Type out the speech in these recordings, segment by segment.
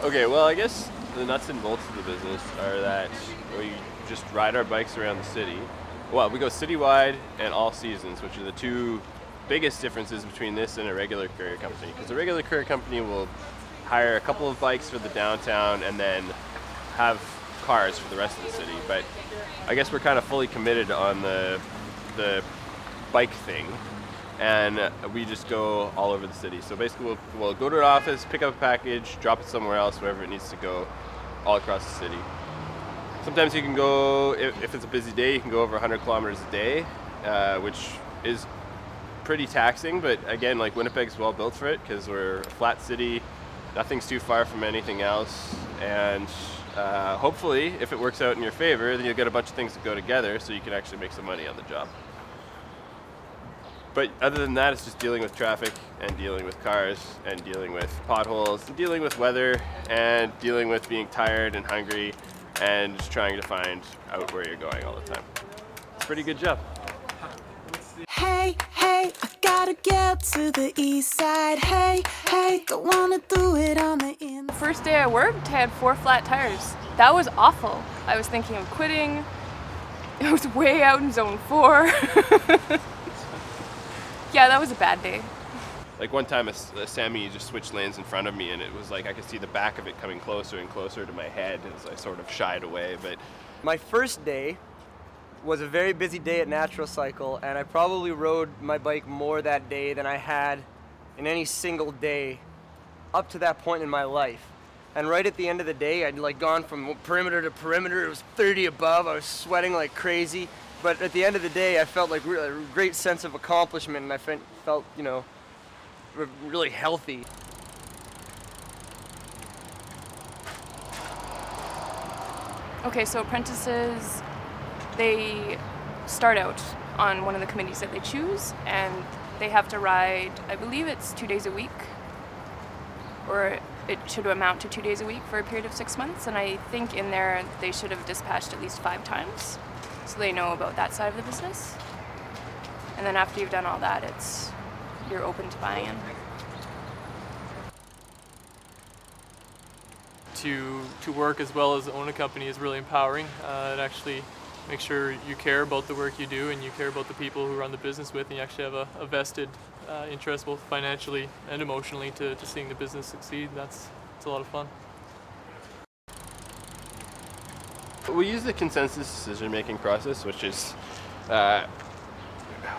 Okay, well, I guess the nuts and bolts of the business are that we just ride our bikes around the city. Well, we go citywide and all seasons, which are the two biggest differences between this and a regular courier company. Because a regular courier company will hire a couple of bikes for the downtown and then have cars for the rest of the city. But I guess we're kind of fully committed on the bike thing, and we just go all over the city. So basically we'll go to an office, pick up a package, drop it somewhere else, wherever it needs to go, all across the city. Sometimes you can go, if it's a busy day, you can go over 100 kilometers a day, which is pretty taxing, but again, like, Winnipeg's well built for it because we're a flat city, nothing's too far from anything else, and hopefully, if it works out in your favor, then you'll get a bunch of things to go together so you can actually make some money on the job. But other than that, it's just dealing with traffic and dealing with cars and dealing with potholes and dealing with weather and dealing with being tired and hungry and just trying to find out where you're going all the time. It's a pretty good job. Hey, hey, I gotta get to the east side. Hey, hey, don't wanna do it on the inside. First day I worked, I had 4 flat tires. That was awful. I was thinking of quitting. I was way out in zone 4. Yeah, that was a bad day. Like, one time a Sammy just switched lanes in front of me, and it was like I could see the back of it coming closer and closer to my head as I sort of shied away. But my first day was a very busy day at Natural Cycle, and I probably rode my bike more that day than I had in any single day up to that point in my life. And right at the end of the day, I'd like gone from perimeter to perimeter. It was 30 above. I was sweating like crazy. But at the end of the day, I felt like a great sense of accomplishment, and I felt, you know, really healthy. Okay, so apprentices, they start out on one of the committees that they choose, and they have to ride, I believe it's 2 days a week, or it should amount to 2 days a week for a period of 6 months, and I think in there they should have dispatched at least 5 times, so they know about that side of the business. And then after you've done all that, you're open to buying in. To work as well as own a company is really empowering. It actually makes sure you care about the work you do and you care about the people who run the business with, and you actually have a vested interest, both financially and emotionally, to seeing the business succeed. It's a lot of fun. we use the consensus decision-making process, which is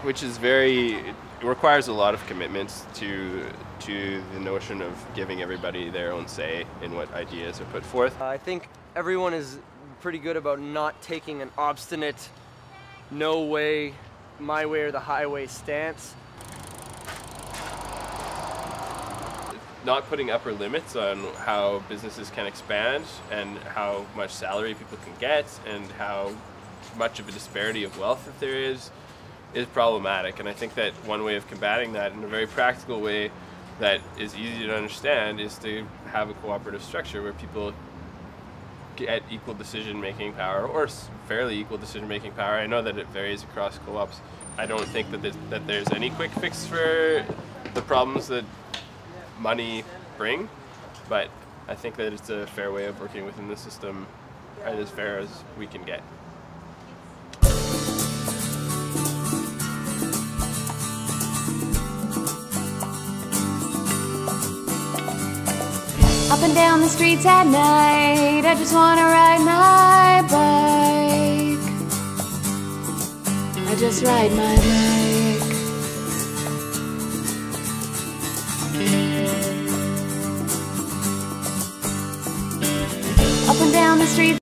it requires a lot of commitments to the notion of giving everybody their own say in what ideas are put forth. I think everyone is pretty good about not taking an obstinate, no way, my way or the highway stance. Not putting upper limits on how businesses can expand and how much salary people can get and how much of a disparity of wealth that there is problematic. And I think that one way of combating that in a very practical way that is easy to understand is to have a cooperative structure where people get equal decision-making power, or fairly equal decision-making power. I know that it varies across co-ops. I don't think that there's any quick fix for the problems that money bring, but I think that it's a fair way of working within the system, and as fair as we can get. Up and down the streets at night, I just wanna ride my bike. I just ride my bike. Up and down the streets.